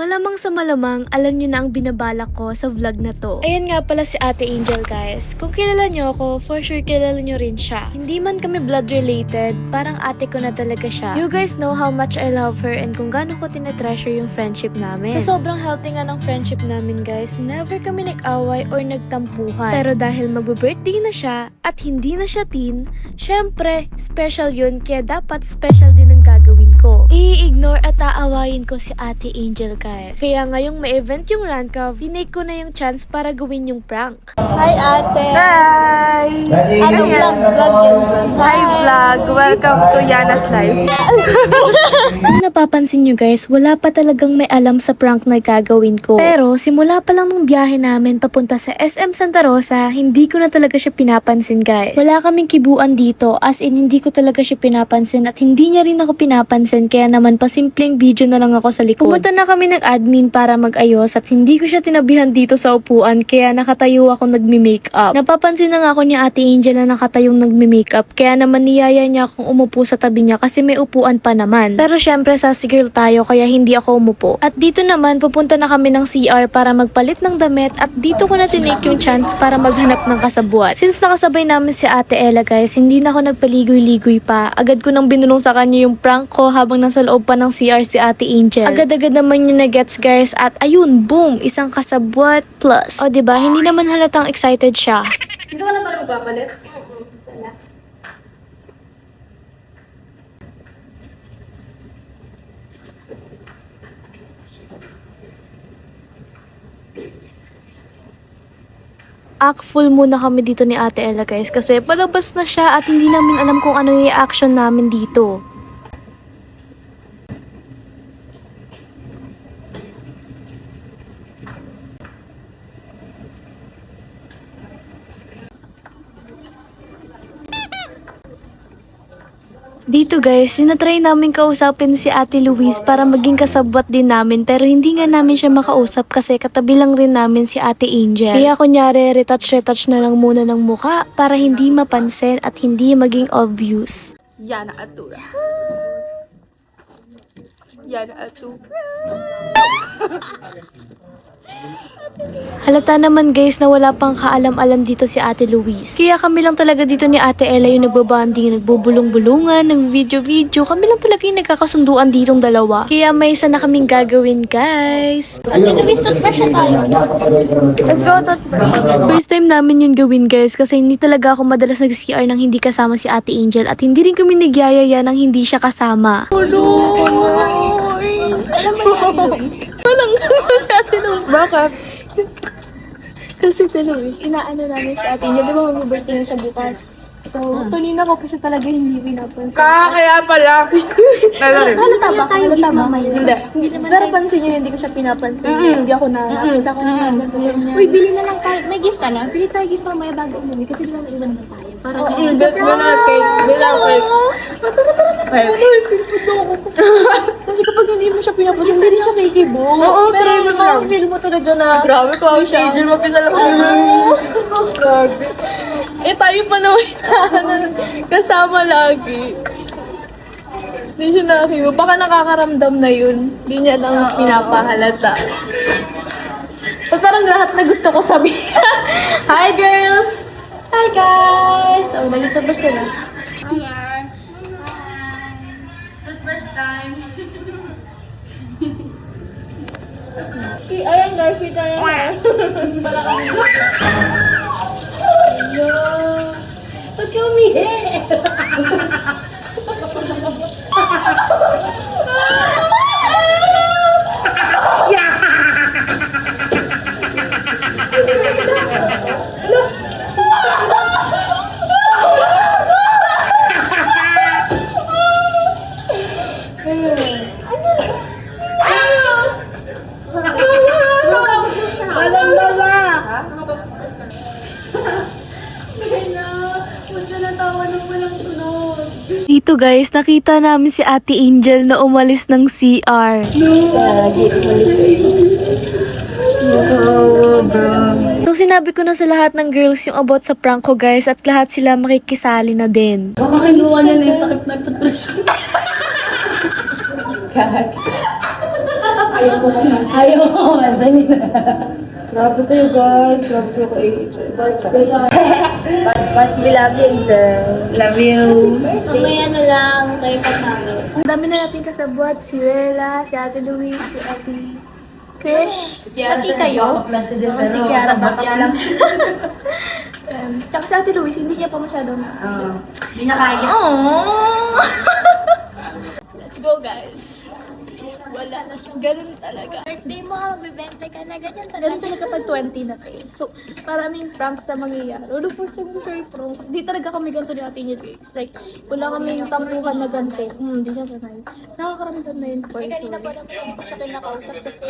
Malamang sa malamang, alam nyo na ang binabalak ko sa vlog na to. Ayan nga pala si Ate Angel, guys. Kung kilala nyo ako, for sure kilala nyo rin siya. Hindi man kami blood related, parang ate ko na talaga siya. You guys know how much I love her and kung gaano ko tinatreasure yung friendship namin. Sa sobrang healthy nga ng friendship namin, guys, never kami nag-away or nagtampuhan. Pero dahil magbe-birthday na siya at hindi na siya teen, syempre, special yun, kaya dapat special din ang gagawin ko. I-ignore at aawayin ko si Ate Angel, guys. Kaya ngayong may event yung Rancov, tinake ko na yung chance para gawin yung prank. Hi, ate! Hi! Ano vlog? Vlog yan, vlog. Hi vlog! Welcome to Yana's Life. Kung napapansin nyo, guys, wala pa talagang may alam sa prank na gagawin ko. Pero simula pa lang ng biyahe namin papunta sa SM Santa Rosa, hindi ko na talaga siya pinapansin, guys. Wala kaming kibuan dito, as in hindi ko talaga siya pinapansin at hindi niya rin ako pinapansin, kaya naman pasimpleng video na lang ako sa likod. Pumunta na kami ng admin para mag-ayos at hindi ko siya tinabihan dito sa upuan, kaya nakatayo ako nagme-makeup. Napapansin na nga ako ni Ate Angel na nakatayong nagme-makeup, kaya naman niyaya niya akong umupo sa tabi niya kasi may upuan pa naman. Pero syempre sassy girl tayo, kaya hindi ako umupo. At dito naman pupunta na kami ng CR para magpalit ng damit at dito ko na tinake yung chance para maghanap ng kasabuat. Since nakasabay namin si Ate Ella, guys, hindi na ako nagpaligoy-ligoy pa. Agad ko nang binulong sa kanya yung prank ko habang nasa loob pa ng CR si Ate Angel. Agad-agad naman yung nagets, guys, at ayun, boom, isang kasabwat plus. O diba, hindi naman halatang excited siya. Dito ka na pala magpapalit? Act full muna kami dito ni Ate Ella, guys, kasi palabas na siya at hindi namin alam kung ano yung action namin dito. Dito, guys, sinatry namin kausapin si Ate Louise para maging kasabwat din namin, pero hindi nga namin siya makausap kasi katabi lang rin namin si Ate Angel. Kaya kunyari retouch na lang muna ng muka para hindi mapansin at hindi maging obvious. Yana Atura. Yana Atura. Halata naman, guys, na wala pang kaalam-alam dito si Ate Louise. Kaya kami lang talaga dito ni Ate Ella yung nagbabanding, nagbubulong-bulungan, nag-video-video. Kami lang talaga yung nagkakasunduan ditong dalawa. Kaya may isa na kaming gagawin, guys. Let's go, toothbrush. First time namin yun gawin, guys, kasi hindi talaga ako madalas nag-CR nang hindi kasama si Ate Angel at hindi rin kami nagyayaya nang hindi siya kasama. Walang si ate Louise. Bakit? Kasi si Louise, inaano namin si ate niya. Di ba mag-birthday na siya bukas? So, kanina ko pa siya talaga hindi pinapansin. Kaya pala. Halata ba? Halata ba? Hindi. Hindi naman. Pero pansin niyo, hindi ko siya pinapansin. Hindi ako na. Isa ko na. Uy, bili na lang tayo. May gift ka na? Bili tayo gift mamaya bago umuwi. Kasi di ba may iwan na tayo? Parang Bilang cake. Bilang cake. Kasi kapag hindi mo siya pinapansin, hindi rin siya kikibo. Oo, pero private lang. feel mo talaga na. Grabe ko ang Angel mag-isa lang. Grabe. Eh tayo pa naman kasama lagi. Hindi siya nakikibo. Baka nakakaramdam na yun. Hindi niya lang pinapahalata. Pag parang lahat na gusto ko sabihin. Hi girls! Hi guys! Oh, nandito ba sila? First time. Ayan guys, kita yan guys. Ba't ka umihi? Dito, guys, nakita namin si Ate Angel na umalis ng CR. So sinabi ko na sa lahat ng girls yung about sa prank ko, guys, at lahat sila makikisali na din. Baka kinuha na yung takip na toothbrush. Ayaw ko mansanin na. Grabe kayo guys. Grabe kayo kay Angel. We love you, Angel. Love you. Mamaya na lang, tayo pa namin. Ang dami na natin kasabot. Si Wela, si Ate Louise, si Ate Krish. Pati kayo. Si Kiara ba lang. Tsaka si Ate Louise, hindi niya pa masyado na. Hindi niya kaya. Let's go, guys. Wala na siya. Ganun talaga. Birthday mo, magbibente ka na, ganyan talaga. Ganun talaga pag 20 na tayo. So, maraming pranks na mangyayari. Although first time ko siya i-prank, di talaga kami ganito ni Ate Ingrid guys. Like, wala kaming tampukan na ganito. Hindi siya sanay. Nakakaramdam na yun for Eh, kanina pa sure. naman hindi ko siya kinakausap kasi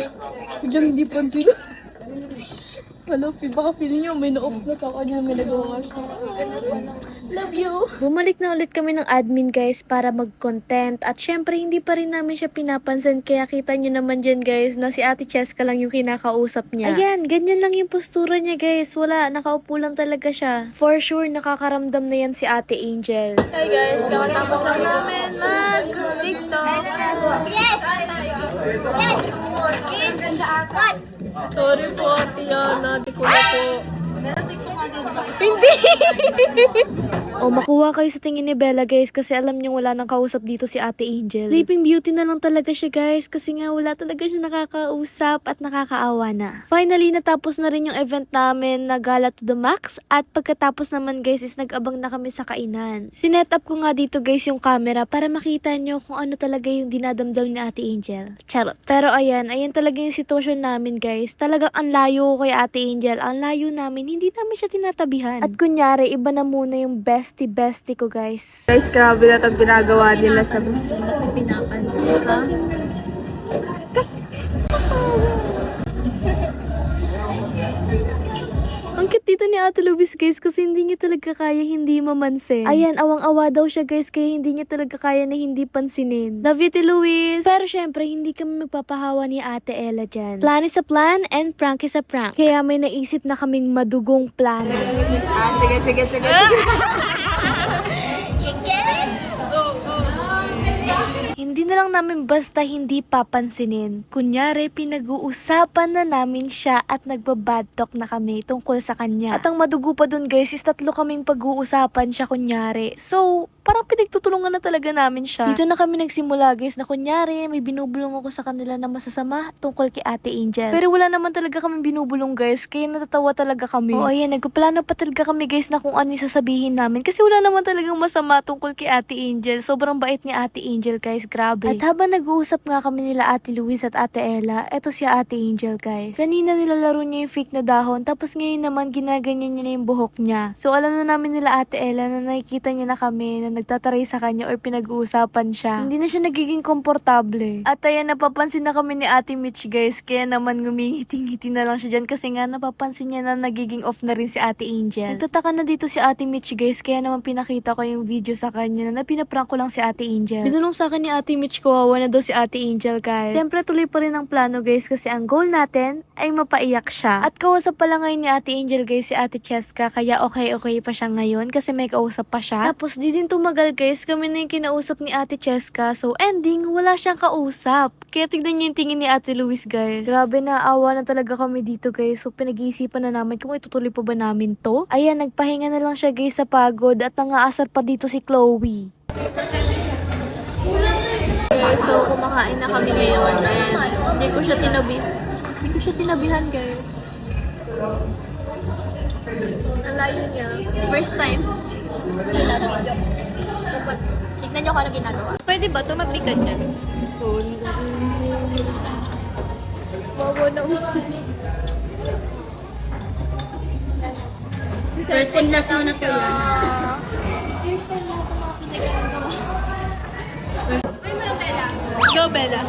Biglang hindi pansin. Hello, baka feel niyo may na-off na sa kanya, may nagawa siya. Love you! Bumalik na ulit kami ng admin guys para mag-content at syempre hindi pa rin namin siya pinapansin kaya kita nyo naman dyan guys na si Ate Cheska lang yung kinakausap niya. Ayan, ganyan lang yung postura niya guys. Wala, nakaupo lang talaga siya. For sure, nakakaramdam na yan si Ate Angel. Hi guys, kakatapos lang namin mag-TikTok. yes! Yes! What? Sorry po, Tiana. Di ko na po. Hindi! O makuha kayo sa tingin ni Bella guys kasi alam niyo wala nang kausap dito si Ate Angel. Sleeping Beauty na lang talaga siya guys kasi nga wala talaga siya nakakausap at nakakaawa na. Finally natapos na rin yung event namin na Gala to the Max at pagkatapos naman guys is nag-abang na kami sa kainan. Sinet up ko nga dito guys yung camera para makita nyo kung ano talaga yung dinadamdam ni Ate Angel. Charot. Pero ayan talaga yung sitwasyon namin guys. Talagang ang layo ko kay Ate Angel. Ang layo namin, hindi namin siya tinatabihan. At kunyari, iba na muna yung bestie ko guys. Guys, grabe na itong ginagawa nila sa Ba't may pinapansin ka? Ang cute dito ni Ate Louise guys kasi hindi niya talaga kaya hindi mamansin. Ayan, awang-awa daw siya guys kaya hindi niya talaga kaya na hindi pansinin. Love you, Ate Louise! Pero syempre, hindi kami magpapahawa ni Ate Ella dyan. Plan is a plan and prank is a prank. Kaya may naisip na kaming madugong plano. Sige. You get it? Hindi na lang namin basta hindi papansinin. Kunyari, pinag-uusapan na namin siya at nagbabad talk na kami tungkol sa kanya. At ang madugo pa dun guys is 3 kaming pag-uusapan siya kunyari. So, parang pinagtutulungan na talaga namin siya. Dito na kami nagsimula guys na kunyari may binubulong ako sa kanila na masasama tungkol kay Ate Angel. Pero wala naman talaga kami binubulong guys kaya natatawa talaga kami. Oo ayan, nagplano pa talaga kami guys na kung ano yung sasabihin namin kasi wala naman talagang masama tungkol kay Ate Angel. Sobrang bait ni Ate Angel guys, grabe. At habang nag-uusap nga kami nila Ate Louise at Ate Ella, eto si Ate Angel guys. Kanina nilalaro niya yung fake na dahon tapos ngayon naman ginaganyan niya na yung buhok niya. So alam na namin nila Ate Ella na nakikita niya na kami na nagtataray sa kanya or pinag-uusapan siya. Hindi na siya nagiging komportable. At ayan, napapansin na kami ni Ate Mitch guys, kaya naman ngumingiti-ngiti na lang siya dyan kasi nga napapansin niya na nagiging off na rin si Ate Angel. Nagtataka na dito si Ate Mitch guys, kaya naman pinakita ko yung video sa kanya na pinaprank ko lang si Ate Angel. Binulong sa akin ni Ate Mitch kawawa na daw si Ate Angel guys. Siyempre tuloy pa rin ang plano guys kasi ang goal natin ay mapaiyak siya. At kausap pala ngayon ni Ate Angel guys si Ate Cheska, kaya okay pa siya ngayon kasi may kausap pa siya. Tapos di din tumagal guys, kami na yung kinausap ni Ate Cheska. So ending, wala siyang kausap. Kaya tignan niyo yung tingin ni Ate Louise guys. Grabe, naawa na talaga kami dito guys. So pinag-iisipan na namin kung itutuloy pa ba namin to. Ayan, nagpahinga na lang siya guys sa pagod at nangaasar pa dito si Chloe. Okay, so kumakain na kami ngayon and hindi ko siya tinabihan guys. Ang layo niya. First time. Tignan niyo kung ano ginagawa. Pwede ba tumablikan niya? Bago na First and last mo na to yan. First time na ito mga pinag-ginagawa. Go, Bella.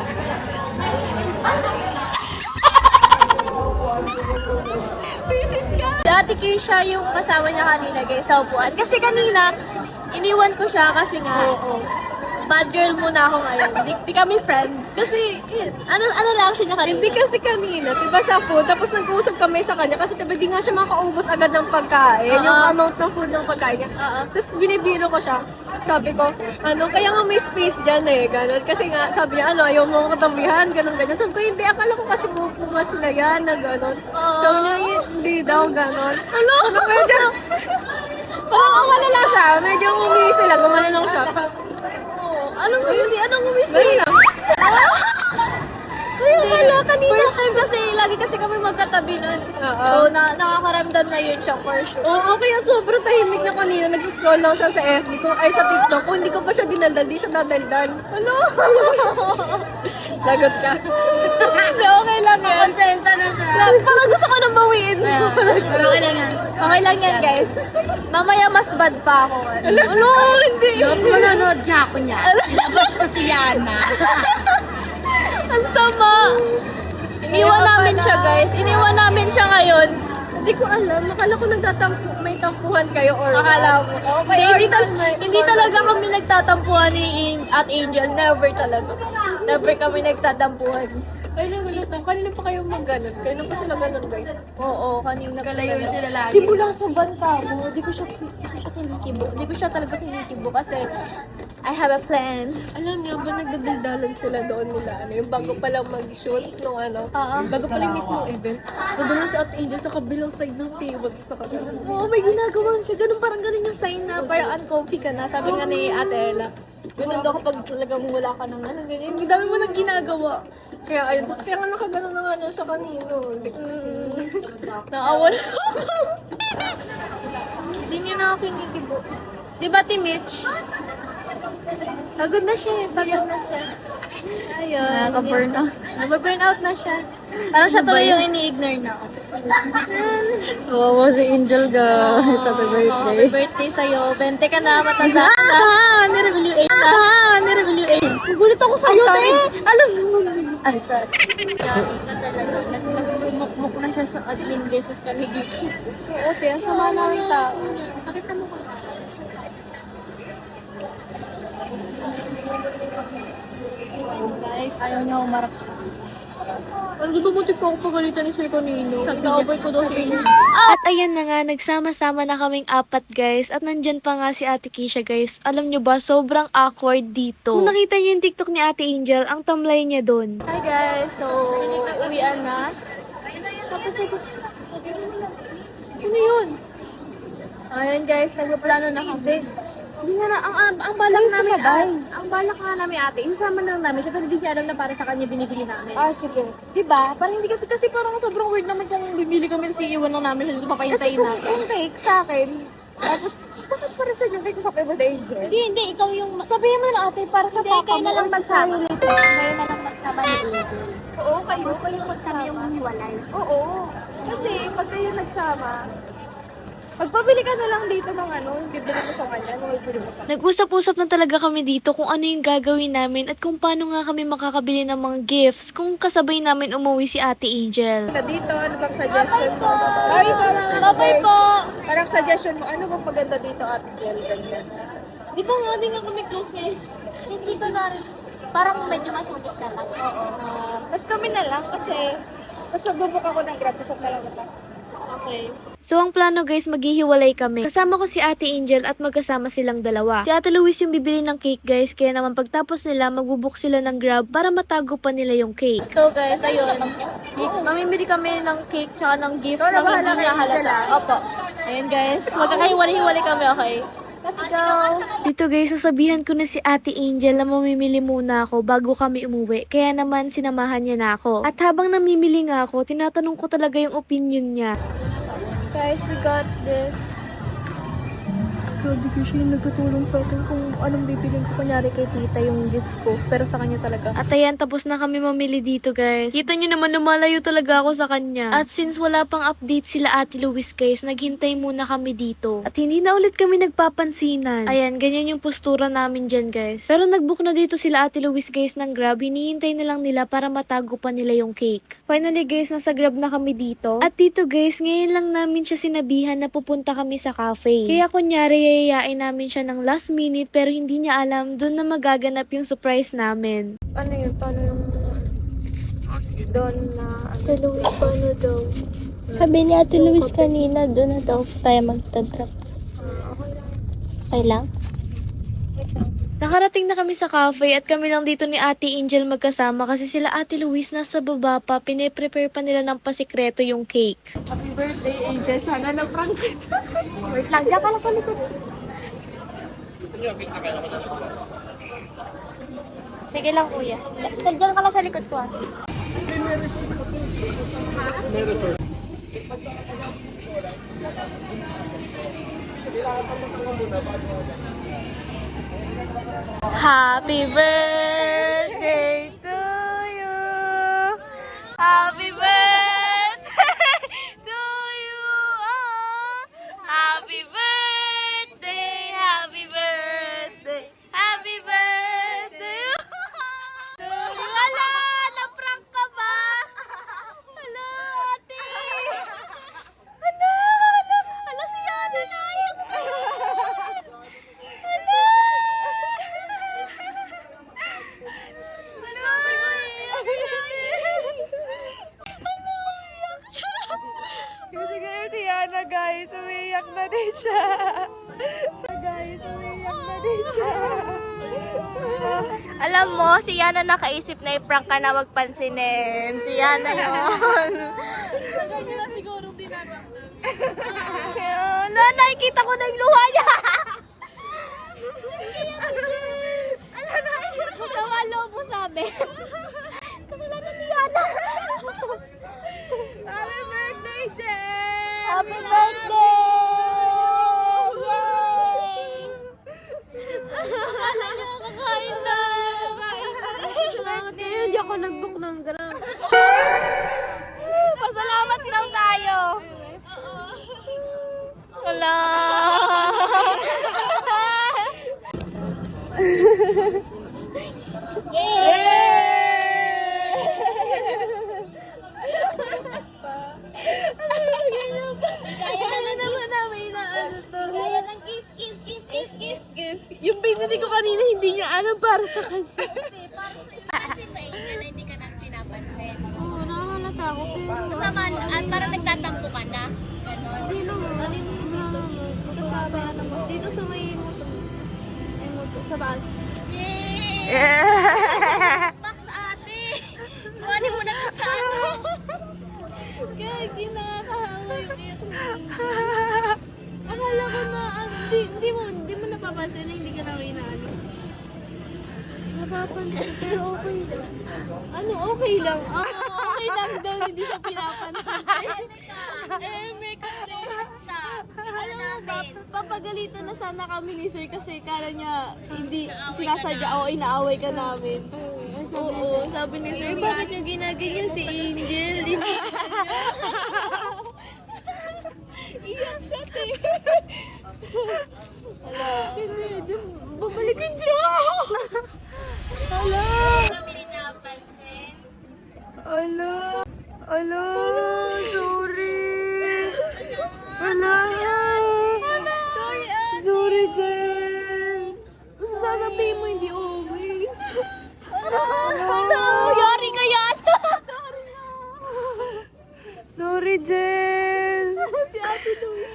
Dati Keisha yung kasama niya kanina guys sa upuan. Kasi kanina, iniwan ko siya kasi nga, bad girl muna ako ngayon. Di kami friend. Kasi, ano reaction niya kanina? Hindi kasi kanina, diba sa food, tapos nag-uusap kami sa kanya kasi diba di nga siya makaubos agad ng pagkain, yung amount ng food ng pagkain niya. Tapos binibiro ko siya. Sabi ko, kaya nga may space dyan eh, gano'n. Kasi nga, sabi niya, ayaw mo katabihan, gano'n, ganyan. Sabi ko, hindi, akala ko kasi pupunga sila yan, na gano'n. Sabi niya, hindi daw, gano'n. Medyo, parang wala lang siya, medyo umisi lang, gumana lang siya. Anong umisi? Kaya wala kanina. First time kasi, lagi kasi kami magkatabi nun. So, nakakaramdam na yun siya for sure. Oo, kaya sobrang tahimik na kanina. Nag-scroll lang siya sa FB ko, ay sa TikTok. Kung hindi ko pa siya dinaldal, di siya dadaldal. Ano? Lagot ka. Hindi, okay lang yan. Konsensya na siya. Parang gusto ko nang bawiin. Pero okay lang yan. Okay lang yan, guys. Mamaya mas bad pa ako. Ano? Hindi. Manonood niya ako niya. Ilabas ko si Yana. Ang sama. Iniwan namin siya, guys. Iniwan namin siya ngayon. Hindi ko alam. Akala ko may tampuhan kayo or akala mo. Hindi talaga kami nagtatampuhan ni at Angel. Never talaga. Never kami nagtatampuhan. Ay, nagulat. Kanina pa kayo mag-ganon. Kanina pa sila ganon, guys. Oo, kanina pa Kalayo sila lagi. Simulang sa banta mo. Di ko siya kinikibo. Di ko siya talaga kinikibo kasi I have a plan. Alam niyo ba nagdadaldalan sila doon nila? Yung bago pa lang mag-shoot nung bago pa lang mismo event. Nandun na si Ate Angel sa kabilang side ng table. Sa kabilang. Oo, may ginagawa siya. Parang ganun yung sign na parang uncomfy ka na. Sabi nga ni Ate Ella. Ganun daw kapag talagang wala ka ng ganyan. Ang dami mo nang ginagawa. Kaya ayun, tapos kaya nga nakagano na nga siya kanino. Naawa na ako. Hindi niyo na ako kinikibo. Di ba, Mitch? Pagod na siya. Ayun. Nakaka-burnout. Nag-burnout na siya. Parang siya tuloy yung ini-ignore na ako. Wawa si Angel, guys. Happy birthday. Happy birthday sa'yo. 20 ka na, matanda ka na. Nire-review Gulit ako sa'yo, te. Alam mo. Ay, sorry. Nagmumukmuk na siya sa admin cases kami dito. Oo, te. Ang sama namin tao. Nakita mo ko. Guys, ayaw niya umarap sa Ano gusto mo tigpa ako pagalitan ni Sir kanino? Nag-aabay ko daw sa inyo. At ayan na nga, nagsama-sama na kaming apat guys. At nandyan pa nga si Ate Keisha guys. Alam nyo ba, sobrang awkward dito. Kung nakita nyo yung TikTok ni Ate Angel, ang tamlay niya doon. Hi guys, so uwian na. Tapos ako, ano yun? Ayun guys, nagpaplano na kami. Hindi nga na, ang balak namin, ang balak nga namin ate, isama na lang namin siya, pero hindi niya alam na para sa kanya binibili namin. Sige. Diba? Parang hindi kasi parang sobrang weird naman kung bibili kami sa iwan lang namin siya dito papahintayin natin. Kung cake sa akin, Tapos, bakit para sa inyo kayo sa birthday Angel? Hindi, ikaw yung... Sabihin mo na ate, para sa Hindi, papa kayo mo. na lang or magsama. sa'yo. Kayo na lang magsama ni Angel. Oo, kayo Kayo magsama yung hiwalay. Oo. Kasi pag kayo nagsama, pagpabili ka na lang dito ng yung bibili mo sa kanya, nung bibili mo sa kanya. Nag-usap-usap na talaga kami dito kung ano yung gagawin namin at kung paano nga kami makakabili ng mga gifts kung kasabay namin umuwi si Ate Angel. Dito, ano bang suggestion mo? Ay, parang, po! Parang suggestion mo, ano bang maganda dito, Ate Jill? Ganyan. Di ba nga, di nga kami close eh. Hindi ko na rin. Parang medyo masungkit ka lang. Oo. Mas kami na lang kasi mas nagbubuk ako ng grab, shop na lang ito. Okay. So ang plano guys, maghihiwalay kami. Kasama ko si Ate Angel at magkasama silang dalawa. Si Ate Luis yung bibili ng cake guys, kaya naman pagtapos nila, magbubuk sila ng Grab para matago pa nila yung cake. So guys, ayun. Mamimili kami ng cake tsaka ng gift na hindi niya halata. Opo. Ayun guys, magkakahiwalay-hiwalay kami, okay? Let's go! Dito guys, nasabihan ko na si Ate Angel na mamimili muna ako bago kami umuwi. Kaya naman sinamahan niya na ako. At habang namimili nga ako, tinatanong ko talaga yung opinion niya. Guys, we got this. Grabe ko siya yung nagtutulong sa akin kung anong bibilin ko. Kunyari kay tita yung gift ko. Pero sa kanya talaga. At ayan, tapos na kami mamili dito guys. Kita nyo naman, lumalayo talaga ako sa kanya. At since wala pang update sila Ate Luis guys, naghintay muna kami dito. At hindi na ulit kami nagpapansinan. Ayan, ganyan yung postura namin dyan guys. Pero nagbook na dito sila Ate Luis guys ng Grab. Hinihintay na lang nila para matago pa nila yung cake. Finally guys, nasa Grab na kami dito. At dito guys, ngayon lang namin siya sinabihan na pupunta kami sa cafe. Kaya kunyari, yayayain namin siya ng last minute pero hindi niya alam doon na magaganap yung surprise namin. Ano yun? Paano yung... Doon na... Sa Louis, paano daw? Sabi ni Ate Luis kanina, doon na daw tayo magta-drop. Okay lang? Nakarating na kami sa cafe at kami lang dito ni Ate Angel magkasama kasi sila Ate Luis nasa baba pa, pine-prepare pa nila ng pasikreto yung cake. Happy birthday, Angel. Sana na-prank kita. Wait lang, diyan ka lang sa likod. Sige lang, kuya. Diyan ka lang sa likod ko, ah. Happy birthday to you. Happy birthday to you. Oh. Happy birthday. Happy birthday. Happy birthday. To you. Wala, na-prank ka ba? Hala, ate. Hala si Yana naiyak. Kasi ngayon si Yana, guys. Umiiyak na din siya. Guys, umiiyak na din siya. Alam mo, si Yana nakaisip na i-prank ka na magpansinin. Si Yana yun. Tagal nila siguro tinataktan. Wala, nakikita ko na yung luha niya. Masama loob mo sabi. Kasalanan ni Yana. Happy birthday, Jen! Happy birthday! Yay! Kakain na! Salamat kayo. Hindi ako nag-book ng grab. Pasalamat daw tayo. Wala. Kaya naman namin na ano to. Kaya ng gift. Gift. Yung binili ko kanina, hindi niya alam para sa kanya. Pansin mo, Angel, na hindi ka nang pinapansin. Oo, nakakalata ako. Pero Masama, at parang nagtatampo ka na. Ganon. hindi naman. Ano yung dito sa may ano ko? Dito sa may moto. Ay, moto. Sa taas. Yay! Box ate! Kuhanin mo na to sa ano. Kaya kinakahawa yung iyak mo. Akala ko na, hindi mo napapansin na hindi ka na inaano. Napapansin, pero okay lang. Ano, okay lang? Ah, okay lang daw, hindi siya pinapansin. May alam mo ba, papagalitan na sana kami ni sir kasi kala niya hindi sinasadya o inaaway ka namin. Oo, sabi ni sir, bakit niyo ginaganyan si Angel? Iyak siya, te. Hala. Kasi, babalikan siya. Hala. Kami rin napansin. Hala. Hala. Sorry. Hala. Sorry, ate. Sorry, Jen. Basta sasabihin mo hindi okay. Ano? Yari ka yan. Sorry, Jen. Si Ate Louie.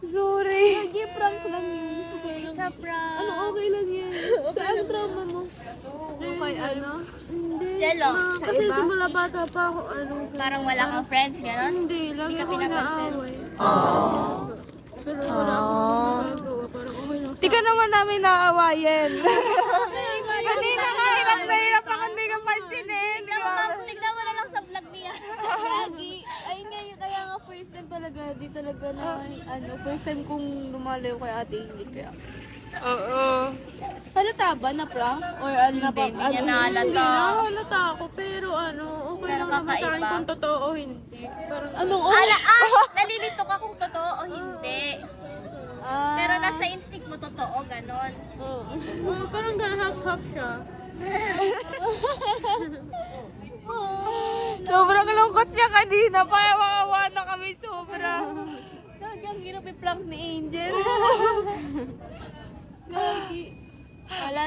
Sorry. Lagi prank lang yun. Okay lang. It's a prank. Ano, okay lang yan. Saan trauma mo? Okay, ano? Hindi. Jello. Kasi simula bata pa ako, ano. Parang wala kang friends, gano'n? Hindi, lagi ka ako pinapansin. naaway. Pero wala akong ginagawa. Parang okay lang sa... Di ka naman namin naawayin. Kanina nga, hirap na hirap ako hindi ka pansinin. Tignan mo na lang sa vlog niya. Lagi. Ay ngayon, kaya nga first time talaga, di talaga na, ano, first time kong lumalayo kay ate, hindi kaya. Oo. Halata ba na prank? Or ano na pa? Hindi niya nahalata. Hindi na halata ako, pero ano, okay Pero lang naman sa akin kakaiba. kung totoo o hindi. Parang, anong Nalilito ka kung totoo o hindi. Pero nasa instinct mo totoo, gano'n. parang gano'n half-half siya. Sobrang lungkot niya kanina. Payawa na kami sobra. Gagi, ang hirap i-prank ni Angel. Gagi. Wala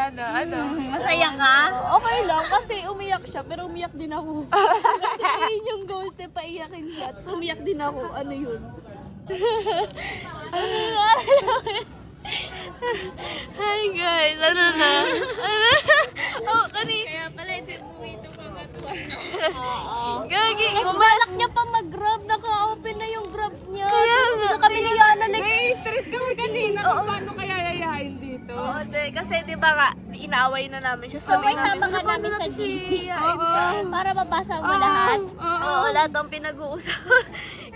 na. Ano? Masaya ka? Okay lang kasi umiyak siya pero umiyak din ako. Kasi yun yung goal te, paiyakin siya. Tapos umiyak din ako. Ano yun? Hi guys! Ano na? Oh, kaya pala hindi mo ito mga tuwa. Gagi! Mas balak niya pa mag-grab. Naka-open na yung grab niya. Sa kami ni Yana, like, Stress kami kanina kung paano kaya yayain dito. Oo, kasi di ba nga, inaaway na namin siya. so may sama ka namin sa GC. Para mabasa mo lahat. Oo, lahat ang pinag-uusapan.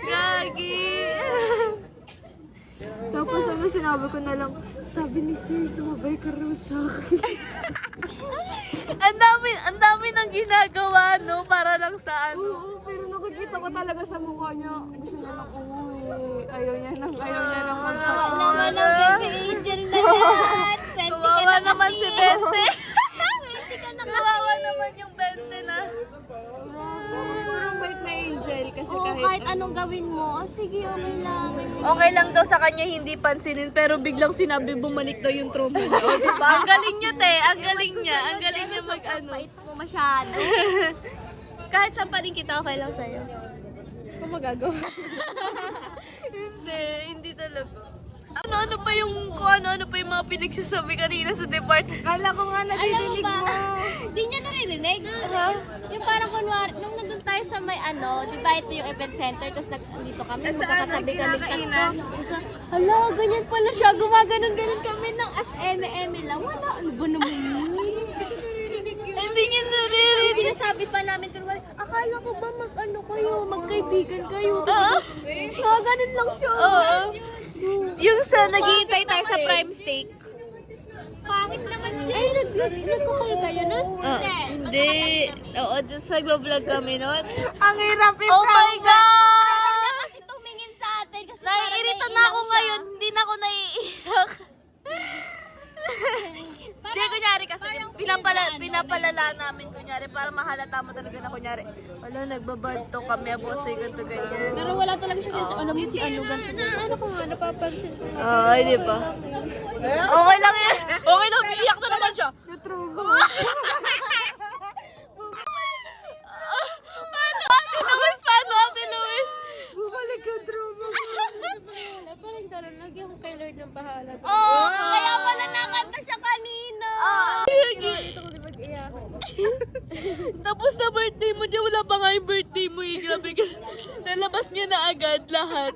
Gagi! Tapos ano, sinabi ko na lang, sabi ni Sir, sumabay ka raw sa akin. Ang dami nang ginagawa, no? Para lang sa ano. Oo, pero nakikita ko talaga sa mukha niya, gusto niya lang umuwi. Ayaw niya nang magpapalala. Naman ang baby angel na yan. 20 ka Kawawa na naman kasi. si Bente. 20 ka na kasi. Kawawa naman yung Bente na. Purong bait na Angel kasi Oo, kahit anong gawin mo, sige, okay lang. Okay lang daw sa kanya hindi pansinin pero biglang sinabi bumalik daw yung trauma niya. O, diba? Ang galing niya, te. Ang galing niya. Ang galing niya mag-ano. Bait mo masyado. Kahit saan pa rin kita, okay lang sa'yo. Kung magagawa. Hindi talaga. Ano pa yung mga pinagsasabi kanina sa department? Kala ko nga Alam mo nadidinig ba, mo. di niya naririnig. Yung parang kunwari, nung nandun tayo sa may di ba ito yung event center, tapos dito kami, magkakatabi kami tatlo. Tapos, hala, ganyan pala siya, gumaganon-ganon kami ng as eme-eme lang. Wala, ano ba naman yun? Hindi niya naririnig. Sinasabi pa namin kunwari, akala ko ba magkaibigan kayo. Tapos, ganun lang siya. Oo. Yung sa naghihintay tayo sa Prime Steak. Pangit naman dyan. Ay, nagkukul kayo nun? Hindi. Oo, just nag-vlog kami nun. Ang hirap Oh my God! Ayaw niya kasi tumingin sa atin. Kasi parang Naiirita na naiilang ako siya. ngayon. Hindi na ako naiiyak. Hindi, kunyari kasi pinapalala namin kunyari para mahalata mo talaga na kunyari wala, nagbabad to kami about sa ganito ganyan. Pero wala talaga siya siya. Alam mo si ano ganito. Ano ko nga, napapansin ko. Ay, di ba? Okay lang yan. Okay lang, iiyak na naman siya. Paano, Ate Luis? Paano, Ate Luis? Bumalik yung trauma. Parang gano'n, lagi ako kay Lord ng bahala. Oo. Kaya pala nakanta siya kanina. Tapos na birthday mo dyan, wala pa nga yung birthday mo eh. Grabe ka. Nalabas niya na agad lahat.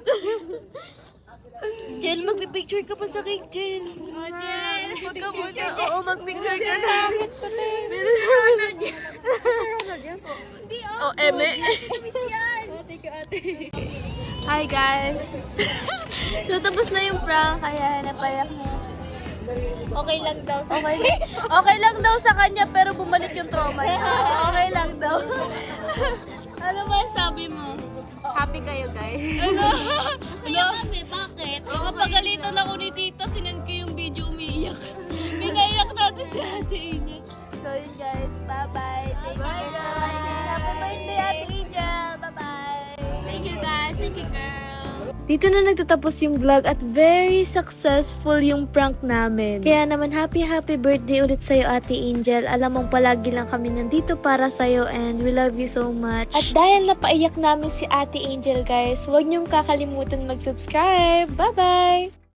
Jel, magpipicture ka pa sa cake, Jel. Oh, Jen. Huwag ka muna. Oo, magpicture ka na. Di, Oh, Eme. miss yan. Hi, guys. So, tapos na yung prank, kaya napayak niya. Okay lang daw sa Okay lang daw sa kanya, pero bumalik yung trauma niya. Okay lang daw. Ano ba sabi mo? Happy kayo, guys. Masaya kami, bakit? Kapagalitan ako ni Tita, sinend ko yung video umiiyak. Pinaiyak natin si Ate Angel. So yun guys, bye-bye. Thank you for watching. Happy birthday, Ate Angel. Bye-bye. Thank you guys. Thank you girl. Dito na nagtatapos yung vlog at very successful yung prank namin. Kaya naman happy birthday ulit sa'yo, Ate Angel. Alam mong palagi lang kami nandito para sa'yo and we love you so much. At dahil napaiyak namin si Ate Angel guys, huwag niyong kakalimutan mag-subscribe. Bye-bye!